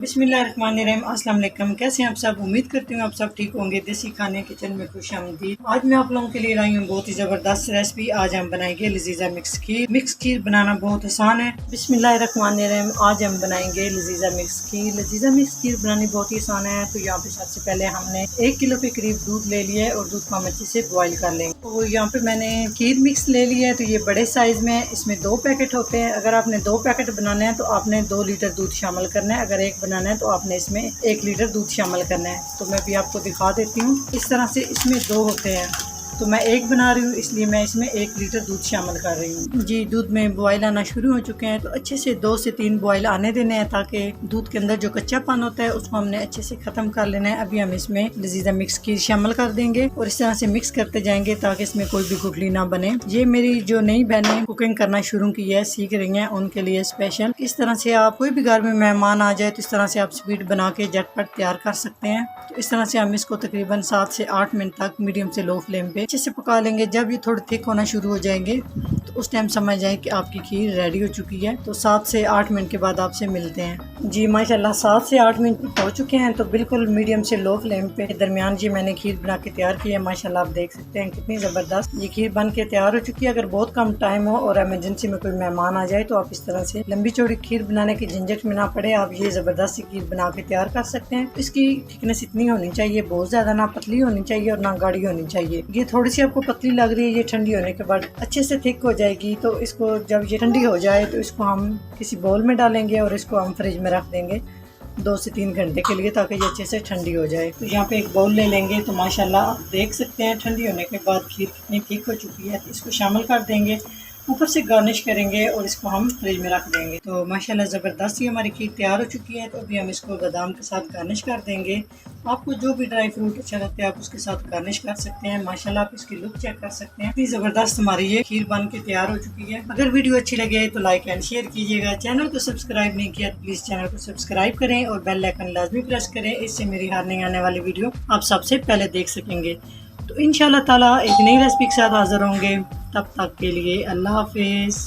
बिस्मिल्लाहिर्रहमानिर्रहीम। अस्सलाम वालेकुम। कैसे हैं आप सब? उम्मीद करती हूँ आप सब ठीक होंगे। देसी खाने किचन में खुशामदीद। आज मैं आप लोगों के लिए लाई हूँ बहुत ही ज़बरदस्त रेसिपी। आज हम बनाएंगे लजीजा मिक्स खीर। मिक्स खीर बनाना बहुत आसान है। बिस्मिल्लाहिर्रहमानिर्रहीम। आज हम बनाएंगे लजीजा मिक्स खीर। लजीजा मिक्स खीर बनानी बहुत ही आसान है। तो यहाँ पे सबसे पहले हमने 1 किलो के करीब दूध ले लिया है और दूध को हम अच्छे से बॉईल कर लेंगे। तो यहाँ पे मैंने खीर मिक्स ले लिया है। तो ये बड़े साइज में, इसमें 2 पैकेट होते हैं। अगर आपने 2 पैकेट बनाने हैं तो आपने 2 लीटर दूध शामिल करना है। अगर एक बनाना है तो आपने इसमें 1 लीटर दूध शामिल करना है। तो मैं भी आपको दिखा देती हूँ। इस तरह से इसमें 2 होते हैं, तो मैं एक बना रही हूँ, इसलिए मैं इसमें 1 लीटर दूध शामिल कर रही हूँ। जी, दूध में बॉयल आना शुरू हो चुके हैं। तो अच्छे से 2 से 3 बॉयल आने देने हैं, ताकि दूध के अंदर जो कच्चापन होता है उसको हमने अच्छे से ख़त्म कर लेना है। अभी हम इसमें लजीजा मिक्स खीर शामिल कर देंगे और इस तरह से मिक्स करते जाएंगे ताकि इसमें कोई भी गुठली ना बने। ये मेरी जो नई बहनें कुकिंग करना शुरू की है, सीख रही हैं, उनके लिए स्पेशल। इस तरह से आप कोई भी घर में मेहमान आ जाए तो इस तरह से आप स्वीट बना के झटपट तैयार कर सकते हैं। तो इस तरह से हम इसको तकरीबन 7 से 8 मिनट तक मीडियम से लो फ्लेम पे अच्छे से पका लेंगे। जब ये थोड़े थिक होना शुरू हो जाएंगे तो उस टाइम समझ जाए कि आपकी खीर रेडी हो चुकी है। तो 7 से 8 मिनट के बाद आपसे मिलते हैं। जी माशाल्लाह 7 से 8 मिनट हो चुके हैं। तो बिल्कुल मीडियम से लो फ्लेम पे दरमियान जी मैंने खीर बना के तैयार की है। माशाल्लाह आप देख सकते हैं कितनी ज़बरदस्त ये खीर बन के तैयार हो चुकी है। अगर बहुत कम टाइम हो और एमरजेंसी में कोई मेहमान आ जाए तो आप इस तरह से लंबी चौड़ी खीर बनाने की झंझट में ना पड़े, आप ये ज़बरदस्त सी खीर बना के तैयार कर सकते हैं। इसकी थिकनेस इतनी होनी चाहिए, बहुत ज़्यादा ना पतली होनी चाहिए और ना गाढ़ी होनी चाहिए। ये थोड़ी सी आपको पतली लग रही है, ये ठंडी होने के बाद अच्छे से थिक हो जाएगी। तो इसको जब ये ठंडी हो जाए तो इसको हम किसी बाउल में डालेंगे और इसको हम फ्रिज में रख देंगे 2 से 3 घंटे के लिए, ताकि ये अच्छे से ठंडी हो जाए। तो यहाँ पे एक बाउल ले लेंगे। तो माशाल्लाह आप देख सकते हैं ठंडी होने के बाद खीर कितनी थिक हो चुकी है। तो इसको शामिल कर देंगे, ऊपर से गार्निश करेंगे और इसको हम फ्रिज में रख देंगे। तो माशाल्लाह ज़बरदस्त ही हमारी खीर तैयार हो चुकी है। तो अभी हम इसको बादाम के साथ गार्निश कर देंगे। आपको जो भी ड्राई फ्रूट अच्छा लगता है आप उसके साथ गार्निश कर सकते हैं। माशाल्लाह आप इसकी लुक चेक कर सकते हैं, इतनी ज़बरदस्त हमारी ये खीर बन के तैयार हो चुकी है। अगर वीडियो अच्छी लगे तो लाइक एंड शेयर कीजिएगा। चैनल को सब्सक्राइब नहीं किया तो प्लीज़ चैनल को सब्सक्राइब करें और बेल आइकन लाजमी प्रेस करें। इससे मेरी हर नई आने वाली वीडियो आप सबसे पहले देख सकेंगे। तो इंशाल्लाह ताला एक नई रेसिपी के साथ हाजिर होंगे। तब तक के लिए अल्लाह हाफिज़।